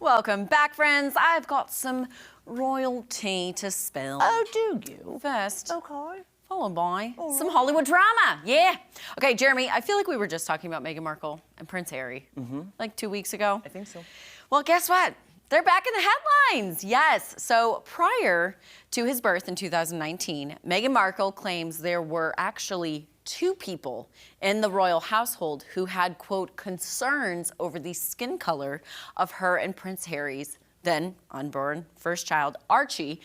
Welcome back, friends. I've got some royalty to spill. Oh, do you? First. Okay. Followed by some Hollywood drama. Yeah. Okay, Jeremy, I feel like we were just talking about Meghan Markle and Prince Harry like 2 weeks ago. I think so. Well, guess what? They're back in the headlines. Yes. So prior to his birth in 2019, Meghan Markle claims there were actually 2 people in the royal household who had, quote, concerns over the skin color of her and Prince Harry's then unborn first child, Archie.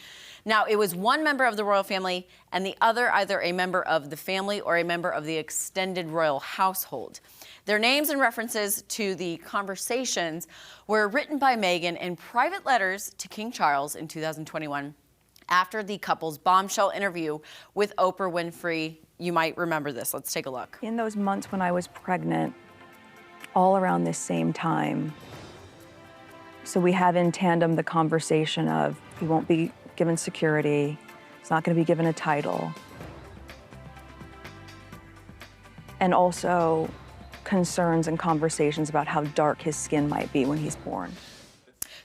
Now, it was one member of the royal family and the other either a member of the family or a member of the extended royal household. Their names and references to the conversations were written by Meghan in private letters to King Charles in 2021 after the couple's bombshell interview with Oprah Winfrey. You might remember this. Let's take a look. In those months when I was pregnant, all around this same time, so we have in tandem the conversation of he won't be given security, he's not going to be given a title, and also concerns and conversations about how dark his skin might be when he's born.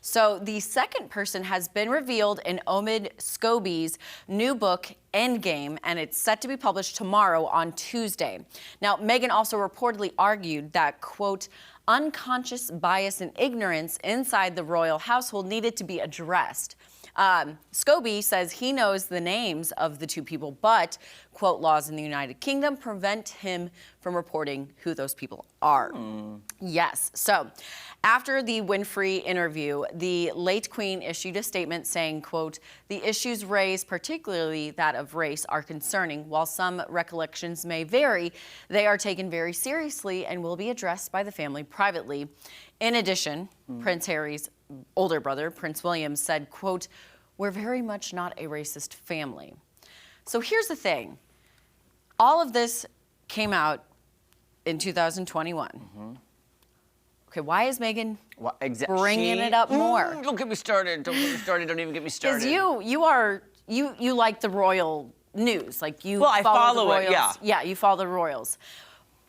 So the second person has been revealed in Omid Scobie's new book, Endgame, and it's set to be published tomorrow on Tuesday. Now, Meghan also reportedly argued that, quote, unconscious bias and ignorance inside the royal household needed to be addressed. Scobie says he knows the names of the 2 people, but, quote, laws in the United Kingdom prevent him from reporting who those people are. Yes. So after the Winfrey interview, the late Queen issued a statement saying, quote, the issues raised, particularly that of race, are concerning. While some recollections may vary, they are taken very seriously and will be addressed by the family privately. In addition, Prince Harry's older brother, Prince William, said, quote, we're very much not a racist family. So here's the thing. All of this came out in 2021. Okay, why is Meghan bringing it up more? Don't get me started. Don't get me started. Don't even get me started. Because you like the royal news, like you. Well, I follow the royals. it. Yeah. Yeah, you follow the royals.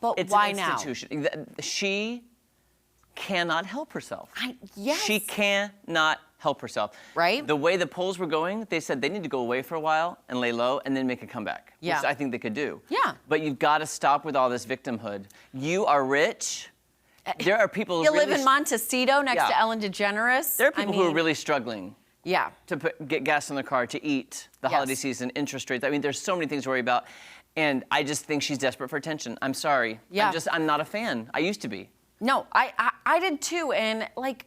But It's why an now? institution. She cannot help herself. Yes. She cannot help herself. Right. The way the polls were going, they said they need to go away for a while and lay low and then make a comeback. Yeah. Which I think they could do. Yeah. But you've got to stop with all this victimhood. You are rich. There are people You who really live in Montecito next to Ellen DeGeneres. There are people who are really struggling. Yeah. To get gas in the car, to eat, the holiday season, interest rates. I mean, there's so many things to worry about. And I just think she's desperate for attention. I'm sorry. Yeah. I'm not a fan. I used to be. No, I did too. And like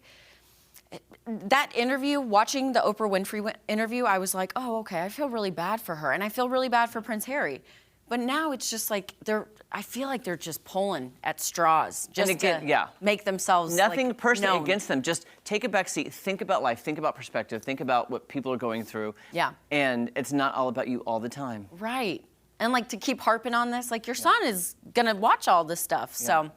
that interview, watching the Oprah Winfrey interview, I was like, oh, okay, I feel really bad for her. And I feel really bad for Prince Harry. But now it's just like I feel like they're just pulling at straws just to make themselves nothing personally known. against them. Just take a back seat. Think about life. Think about perspective. Think about what people are going through. Yeah. And it's not all about you all the time. Right. And like to keep harping on this, like your son is gonna watch all this stuff. So,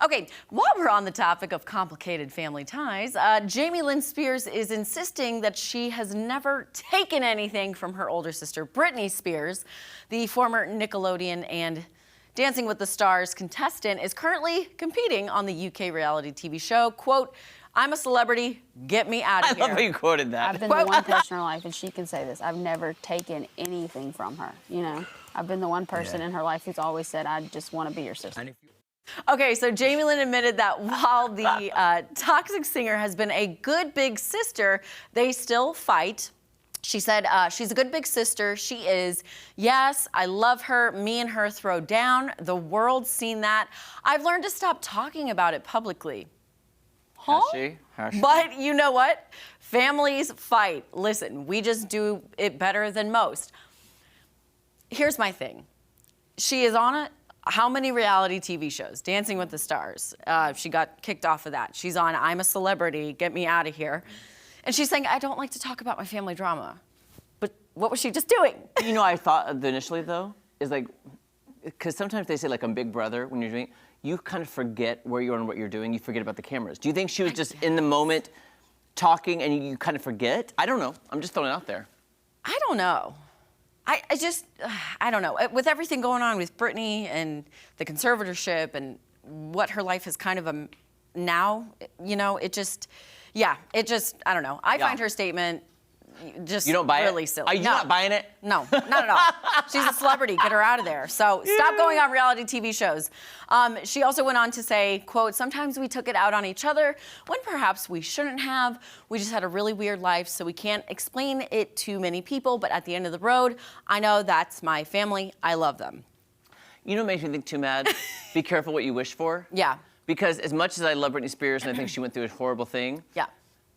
okay, while we're on the topic of complicated family ties, Lynn Spears is insisting that she has never taken anything from her older sister, Britney Spears. The former Nickelodeon and Dancing with the Stars contestant is currently competing on the UK reality TV show, quote, I'm a celebrity, get me out of here. I love how you quoted that. I've been the one person in her life, and she can say this, I've never taken anything from her, you know? I've been the one person in her life who's always said, I just want to be your sister. Okay, so Lynn admitted that while the toxic singer has been a good big sister, they still fight. She said, she's a good big sister. She is. Yes, I love her. Me and her throw down. The world's seen that. I've learned to stop talking about it publicly. Huh? Has she? But you know what? Families fight. Listen, we just do it better than most. Here's my thing. She is on how many reality TV shows? Dancing with the Stars. She got kicked off of that. She's on I'm a Celebrity, get me out of here. And she's saying, I don't like to talk about my family drama. But what was she just doing? You know, I thought initially, though, is like, because sometimes they say, like, I'm Big Brother when you're doing it. You kind of forget where you are and what you're doing. You forget about the cameras. Do you think she was just in the moment talking and you kind of forget? I don't know. I'm just throwing it out there. I don't know. I don't know. With everything going on with Britney and the conservatorship and what her life is kind of now, you know, it just, Yeah, it just, I don't know. I Yeah. find her statement just You don't buy really it? silly. Are you No. not buying it? No, not at all. She's a celebrity. Get her out of there. So stop going on reality TV shows. She also went on to say, quote, sometimes we took it out on each other when perhaps we shouldn't have. We just had a really weird life, so we can't explain it to many people. But at the end of the road, I know that's my family. I love them. You know what makes me think too mad? Be careful what you wish for. Yeah. Because as much as I love Britney Spears and I think she went through a horrible thing, Yeah.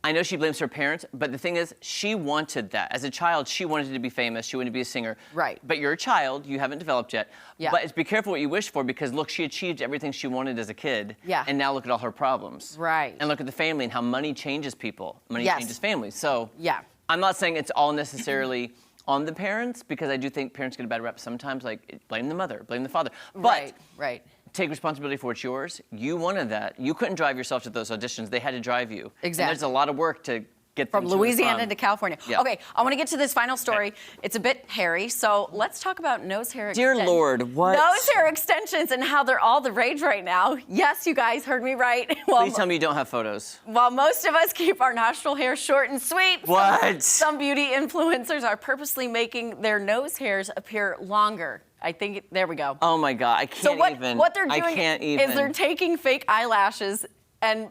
I know she blames her parents, but the thing is, she wanted that. As a child, she wanted to be famous. She wanted to be a singer. Right. But you're a child. You haven't developed yet. Yeah. But it's be careful what you wish for because, look, she achieved everything she wanted as a kid. Yeah. And now look at all her problems. Right. And look at the family and how money changes people. Money Yes. changes families. So Yeah. I'm not saying it's all necessarily on the parents because I do think parents get a bad rep sometimes, like blame the mother, blame the father. But Right. take responsibility for what's yours. You wanted that. You couldn't drive yourself to those auditions. They had to drive you. Exactly. And there's a lot of work to get them From to and Louisiana from. to California. Yeah. Okay, I want to get to this final story. It's a bit hairy, so let's talk about nose hair Dear extensions. Lord, what? Nose hair extensions and how they're all the rage right now. Yes, you guys heard me right. Please tell me you don't have photos. While most of us keep our nostril hair short and sweet, What? some beauty influencers are purposely making their nose hairs appear longer. I think, there we go. Oh my God, I So can't even. what they're I doing can't even. is they're taking fake eyelashes and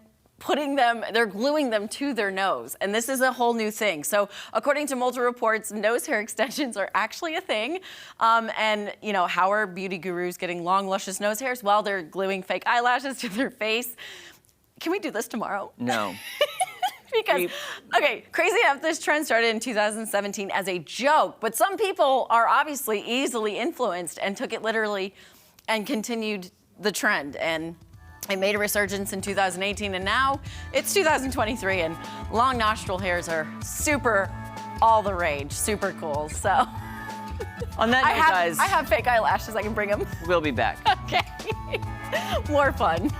they're gluing them to their nose. And this is a whole new thing. So according to multiple reports, nose hair extensions are actually a thing. And you know, how are beauty gurus getting long, luscious nose hairs? Well, they're gluing fake eyelashes to their face. Can we do this tomorrow? No. Because, okay, crazy enough, this trend started in 2017 as a joke, but some people are obviously easily influenced and took it literally and continued the trend. And it made a resurgence in 2018, and now it's 2023, and long nostril hairs are super all the rage, super cool. So On that note, guys, I have fake eyelashes. I can bring them. we'll be back. Okay, more fun.